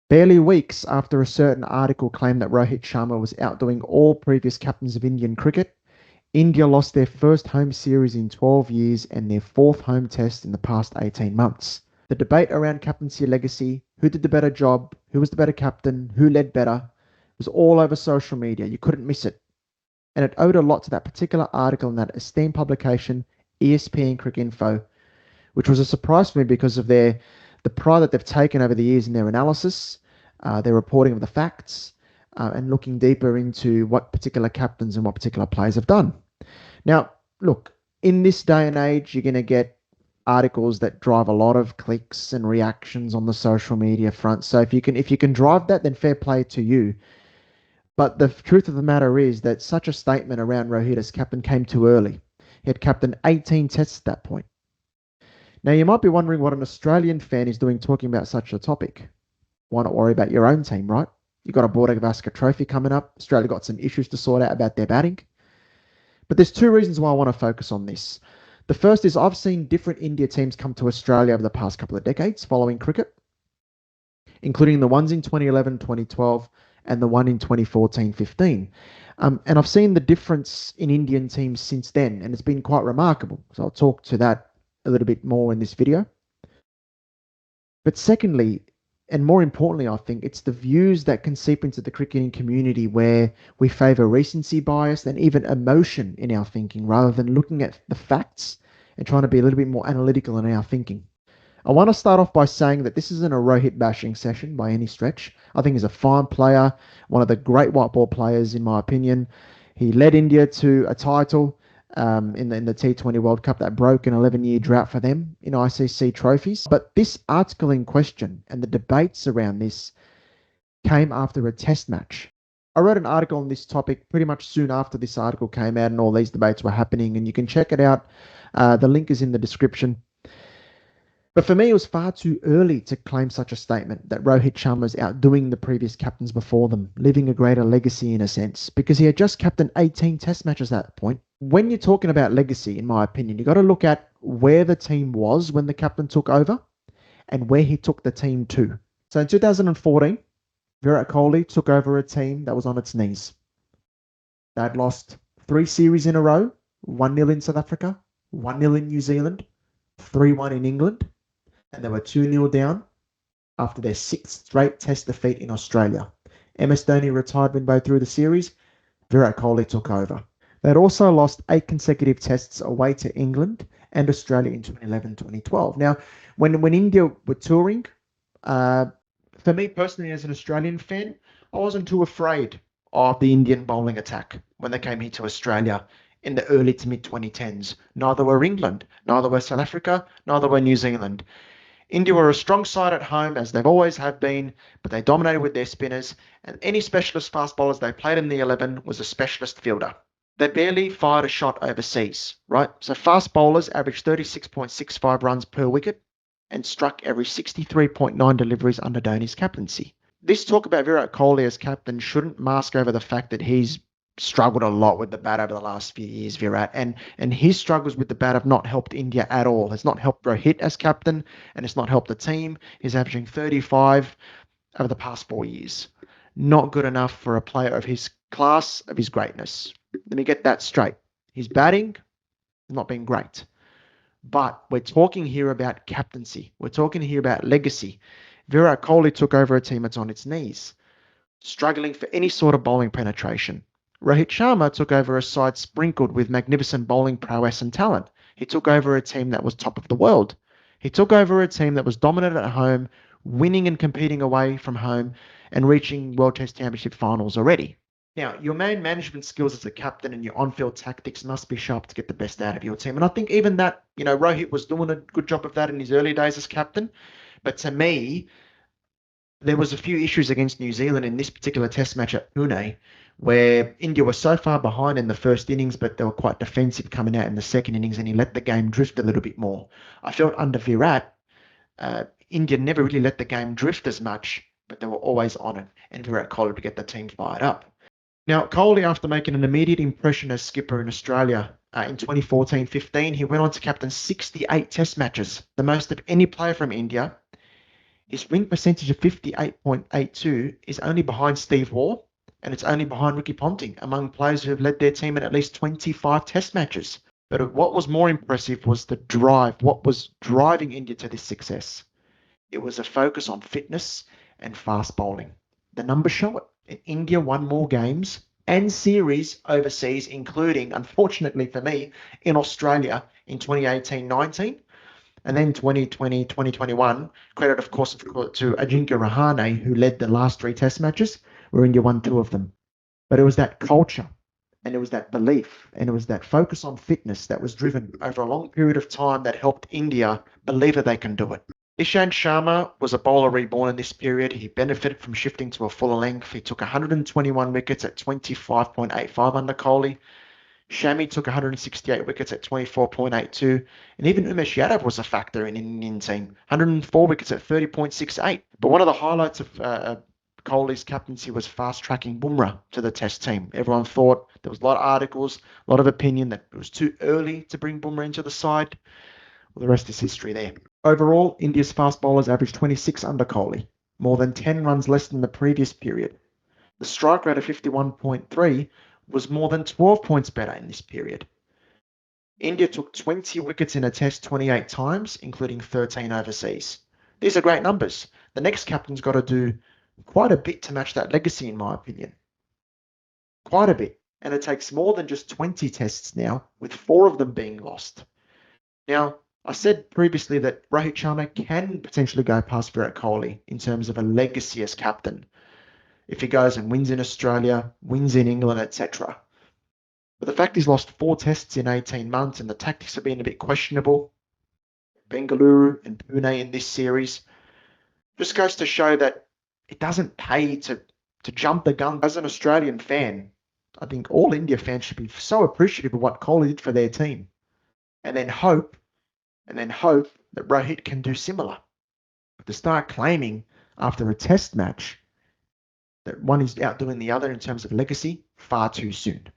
Barely weeks after a certain article claimed that Rohit Sharma was outdoing all previous captains of Indian cricket, India lost their first home series in 12 years and their fourth home test in the past 18 months. The debate around captaincy legacy, who did the better job, who was the better captain, who led better, was all over social media. You couldn't miss it. And it owed a lot to that particular article in that esteemed publication, ESPNcricinfo, which was a surprise for me because of the pride that they've taken over the years in their analysis, their reporting of the facts, and looking deeper into what particular captains and what particular players have done. Now, look, in this day and age, you're going to get articles that drive a lot of clicks and reactions on the social media front. So if you can drive that, then fair play to you. But the truth of the matter is that such a statement around Rohit as captain came too early. He had captained 18 tests at that point. Now, you might be wondering what an Australian fan is doing talking about such a topic. Why not worry about your own team, right? You've got a Border Gavaskar trophy coming up. Australia got some issues to sort out about their batting. But there's two reasons why I want to focus on this. The first is I've seen different India teams come to Australia over the past couple of decades following cricket, including the ones in 2011, 2012, and the one in 2014-15. And I've seen the difference in Indian teams since then, and it's been quite remarkable. So I'll talk to that a little bit more in this video. But secondly, and more importantly, I think it's the views that can seep into the cricketing community where we favour recency bias and even emotion in our thinking rather than looking at the facts and trying to be a little bit more analytical in our thinking. I want to start off by saying that this isn't a Rohit bashing session by any stretch. I think he's a fine player, one of the great white ball players in my opinion. He led India to a title in the T20 World Cup that broke an 11-year drought for them in ICC trophies. But this article in question and the debates around this came after a test match. I wrote an article on this topic pretty much soon after this article came out and all these debates were happening, and you can check it out. The link is in the description. But for me, it was far too early to claim such a statement that Rohit Sharma is outdoing the previous captains before them, leaving a greater legacy in a sense, because he had just captained 18 test matches at that point. When you're talking about legacy, in my opinion, you've got to look at where the team was when the captain took over and where he took the team to. So in 2014, Virat Kohli took over a team that was on its knees. They had lost 3 series in a row, 1-0 in South Africa, 1-0 in New Zealand, 3-1 in England, and they were 2-0 down after their 6th straight test defeat in Australia. MS Dhoni retired midway through the series. Virat Kohli took over. They had also lost 8 consecutive tests away to England and Australia in 2011-2012. Now, when India were touring, for me personally as an Australian fan, I wasn't too afraid of the Indian bowling attack when they came here to Australia in the early to mid 2010s. Neither were England, neither were South Africa, neither were New Zealand. India were a strong side at home, as they've always have been, but they dominated with their spinners, and any specialist fast bowlers they played in the 11 was a specialist fielder. They barely fired a shot overseas, right? So fast bowlers averaged 36.65 runs per wicket and struck every 63.9 deliveries under Dhoni's captaincy. This talk about Virat Kohli as captain shouldn't mask over the fact that he's struggled a lot with the bat over the last few years, Virat, and his struggles with the bat have not helped India at all. It's not helped Rohit as captain, and it's not helped the team. He's averaging 35 over the past 4 years. Not good enough for a player of his class, of his greatness. Let me get that straight. His batting has not been great. But we're talking here about captaincy. We're talking here about legacy. Virat Kohli took over a team that's on its knees, struggling for any sort of bowling penetration. Rohit Sharma took over a side sprinkled with magnificent bowling prowess and talent. He took over a team that was top of the world. He took over a team that was dominant at home, winning and competing away from home, and reaching World Test Championship finals already. Now, your main management skills as a captain and your on-field tactics must be sharp to get the best out of your team. And I think even that, Rohit was doing a good job of that in his early days as captain. But to me, there was a few issues against New Zealand in this particular test match at Pune, where India was so far behind in the first innings, but they were quite defensive coming out in the second innings, and he let the game drift a little bit more. I felt under Virat, India never really let the game drift as much, but they were always on it, and Virat Kohli to get the team fired up. Now, Kohli, after making an immediate impression as skipper in Australia in 2014-15, he went on to captain 68 test matches, the most of any player from India, His win percentage of 58.82 is only behind Steve Waugh, and it's only behind Ricky Ponting among players who have led their team in at least 25 test matches. But what was more impressive was the drive, what was driving India to this success. It was a focus on fitness and fast bowling. The numbers show it. And India won more games and series overseas, including, unfortunately for me, in Australia in 2018-19. And then 2020, 2021, credit, of course, to Ajinkya Rahane, who led the last three test matches, where India won two of them. But it was that culture, and it was that belief, and it was that focus on fitness that was driven over a long period of time that helped India believe that they can do it. Ishant Sharma was a bowler reborn in this period. He benefited from shifting to a fuller length. He took 121 wickets at 25.85 under Kohli. Shami took 168 wickets at 24.82, and even Umesh Yadav was a factor in the Indian team, 104 wickets at 30.68. But one of the highlights of Kohli's captaincy was fast-tracking Bumrah to the Test team. Everyone thought there was a lot of articles, a lot of opinion that it was too early to bring Bumrah into the side. Well, the rest is history there. Overall, India's fast bowlers averaged 26 under Kohli, more than 10 runs less than the previous period. The strike rate of 51.3 was more than 12 points better in this period. India took 20 wickets in a test 28 times, including 13 overseas. These are great numbers. The next captain's got to do quite a bit to match that legacy, in my opinion. Quite a bit. And it takes more than just 20 tests now, with 4 of them being lost. Now, I said previously that Rohit Sharma can potentially go past Virat Kohli in terms of a legacy as captain, if he goes and wins in Australia, wins in England, etc. But the fact he's lost 4 tests in 18 months and the tactics have been a bit questionable, Bengaluru and Pune in this series, just goes to show that it doesn't pay to jump the gun. As an Australian fan, I think all India fans should be so appreciative of what Kohli did for their team, and then hope that Rohit can do similar. But to start claiming after a test match that one is outdoing the other in terms of legacy, far too soon.